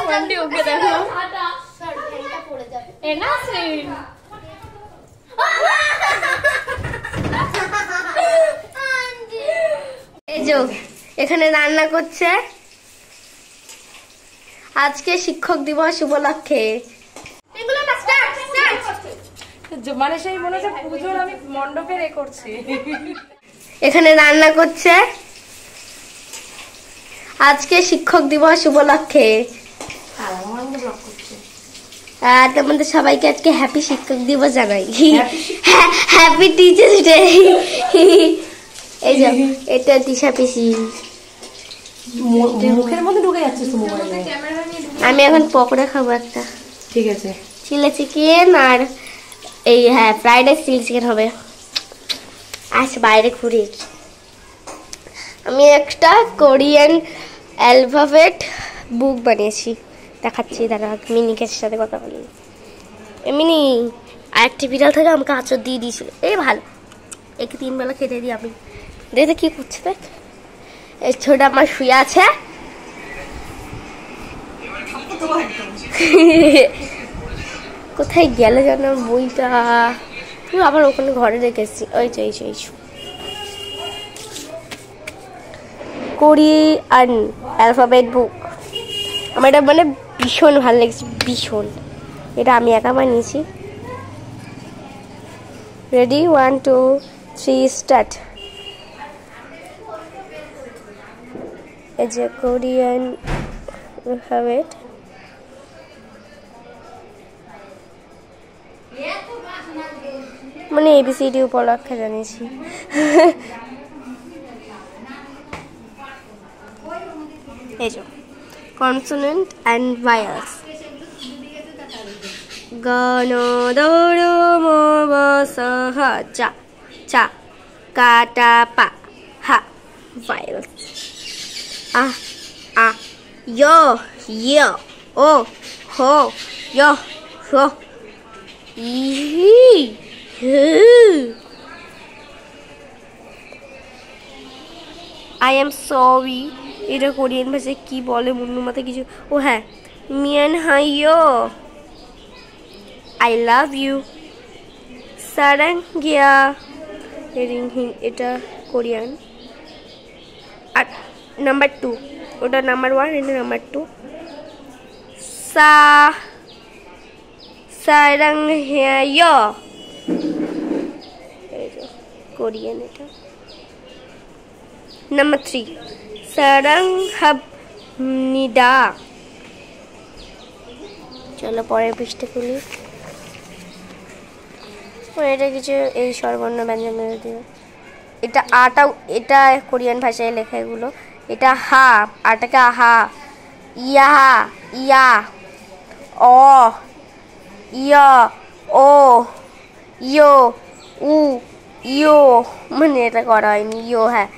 বন্ডি ওকে দেখো এ না শ্রীন এই যে এখানে রান্না করছে আজকে শিক্ষক দিবস উপলক্ষে। মানে সেই মনে হচ্ছে পুজোর আমি মণ্ডপে রে করছি। এখানে রান্না করছে আজকে শিক্ষক দিবস উপলক্ষে। তোমাদের সবাইকে আজকে হ্যাপি শিক্ষক দিবস জানাই, হ্যাপি টিচার্স ডে। এই যে এটা দিশা পিসি, মুখের মধ্যে ঢুকে যাচ্ছে তো মোবাইলে। আমি এখন পকোড়া খাবো একটা, ঠিক আছে, চিলি চিকেন আর এই হ্যাঁ ফ্রাইড রাইস চিলি চিকেন হবে। আজ বাইরে ঘুরি। আমি একটা কোরিয়ান অ্যালফাবেট বুক বানিয়েছি, দেখাচ্ছি দাঁড়া। মিনিকের সাথে কথা বলি। মিনি আরেকটি বিড়াল থেকে আমাকে আঁচড় দিয়ে দিয়েছিল, এই ভালো একে 3 বেলা খেতে দিই আমি। দেখে কি করছে দেখ, এই ছোট আমার শুয়ে আছে। কোথায় গেল যেন বইটা, আবার ওখানে ঘরে রেখেছি। ওই তো এই কোরিয়ান অ্যালফাবেট বুক। আমার এটা মানে ভীষণ ভালো লেগেছে, ভীষণ। এটা আমি একা বানিয়েছি। Ready 1 2 3 start. এই যে কোরিয়ান অ্যালফাবেট, মানে ABCD উপলক্ষে জানিয়েছি। এই যে কনসোনেন্ট অ্যান্ড ভায়েলস। গণ দৌড় মবসহ চা চা কাটা পা হা ভায়েলস। আ আ ইয়ো ইয়ো ও হো ইয়ো হো ই আই এম সরি। এটা কোরিয়ান ভাষায় কি বলে মুন্নুর মাথায় কিছু। ও হ্যাঁ, মিয়ান হাইয়ো আই লাভ ইউ সারাঙ্গিয়া। এটা কোরিয়ান। আর নাম্বার 2, ওটা নাম্বার 1, এটা নাম্বার 2। সারাঙ্গিয়া কোরিয়ান। এটা নাম্বার 3 সারাংহাবনিদা। চলো পরের পৃষ্ঠা খুলি। এটা কিছু এই স্বরবর্ণ ব্যঞ্জন দিয়ে। এটা আটা, এটা কোরিয়ান ভাষায় লেখা এগুলো। এটা হা, আটাকে আহা, ইয়া ইয়া অ ইয়া ও ইয়ো উ ইয়ো, মানে এটা করা হয়নি। ইয়ো হ্যাঁ,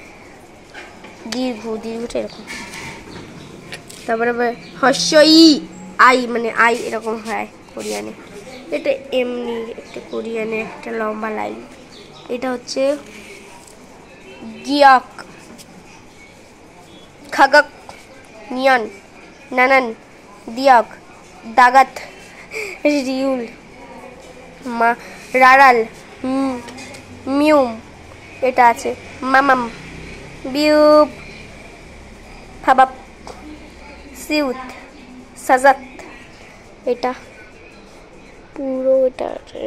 দীর্ঘটা এরকম। তারপরে হস্য ই আই, মানে আই এরকম হয় কোরিয়ানে। এটা এমনি একটা কোরিয়ানে একটা লম্বা লাইন। এটা হচ্ছে গিয়ক খাগক নিয়ন নানান দিয়ক দাগাত রিউল মা রারাল মিউম। এটা আছে মামাম বিউব ফাবাপ সিউত সাজাত। এটা পুরো এটা আছে।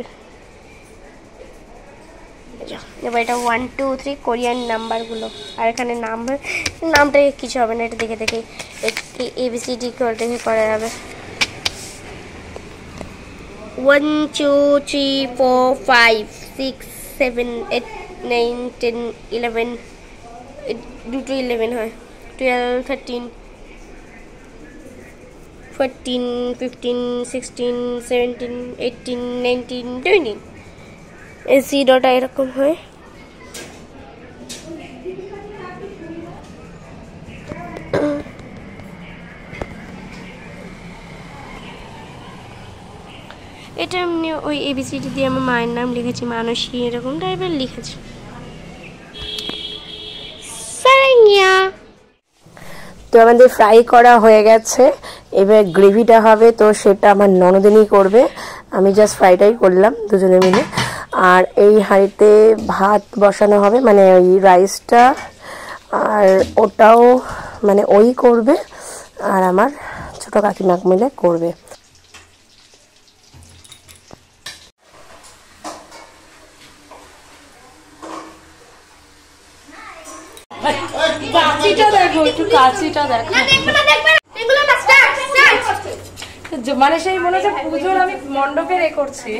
এবার এটা 1 2 3 কোরিয়ান নাম্বারগুলো। আর এখানে নামটা কিছু হবে না, এটা দেখে দেখে ABCD করে দেখে করা যাবে। 1 2 3 4 5 6 7 8 9 10 11 দুটো 11 হয়, 12 13 14 15 16 17 18 19 20। এই জিরোটা এরকম হয়। এটা এমনি ওই ABCD দিয়ে আমার মায়ের নাম লিখেছি, মানসী এরকম টাইপের লিখেছি। তো আমাদের ফ্রাই করা হয়ে গেছে। এবার গ্রেভিটা হবে তো সেটা আমার ননদিনী করবে, আমি জাস্ট ফ্রাইটাই করলাম দুজনে মিলে। আর এই হাঁড়িতে ভাত বসানো হবে, মানে ওই রাইসটা, আর ওটাও মানে ওই করবে আর আমার ছোটো কাকিমা মিলে করবে। কাচিটা দেখো, একটু কাচিটা দেখো, মানে সেই মনে হচ্ছে পুজোর আমি মণ্ডপে রে করছি।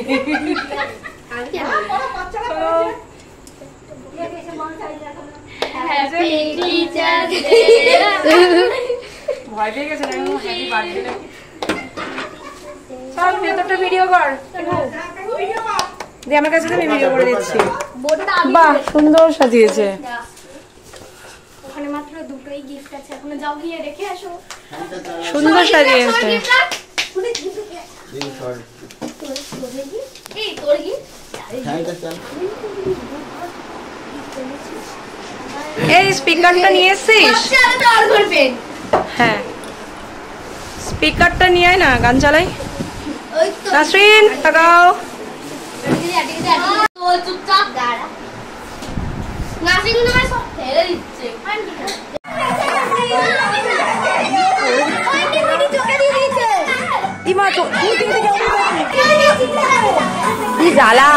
ভয় পেয়ে গেছে না, হ্যাপি বার্থডে নাকি। চল ভেতরটা ভিডিও কর, দিয়ে আমার কাছে আমি ভিডিও করে দিচ্ছি। বাহ সুন্দর সাজিয়েছে। ওখানে মাত্র দুটোই গিফট আছে, এখন যাও গিয়ে রেখে আসো। সুন্দর সাজিয়েছে। এই তোর কি এই স্পিকারটা নিয়ে এসেছিস? হ্যাঁ স্পিকারটা নিয়ে আয় না, গান চালাই। নাসরিন তাকাও। চুপচাপ দাঁড়া, নাসরিন তোমায় সব ফেলে দিচ্ছে। কি জ্বালা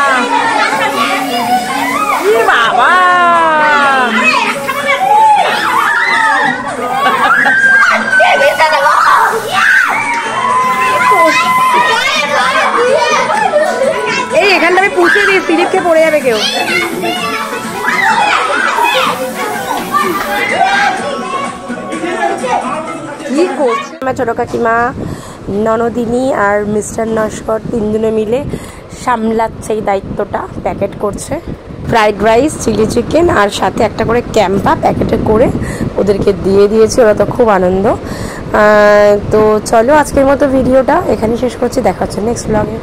বাবা, এই এখানটা আমি পুষে দিই, স্লিপকে পড়ে যাবে কেউ। কি করছে আমার ছোটো কাকিমা, ননদিনী আর মিস্টার নস্কর তিনজনে মিলে সামলাচ্ছে এই দায়িত্বটা। প্যাকেট করছে ফ্রাইড রাইস, চিলি চিকেন আর সাথে একটা করে ক্যাম্পা প্যাকেটে করে ওদেরকে দিয়ে দিয়েছে, ওরা তো খুব আনন্দ। তো চলো আজকের মতো ভিডিওটা এখানে শেষ করছি, দেখা হচ্ছে নেক্সট ব্লগে।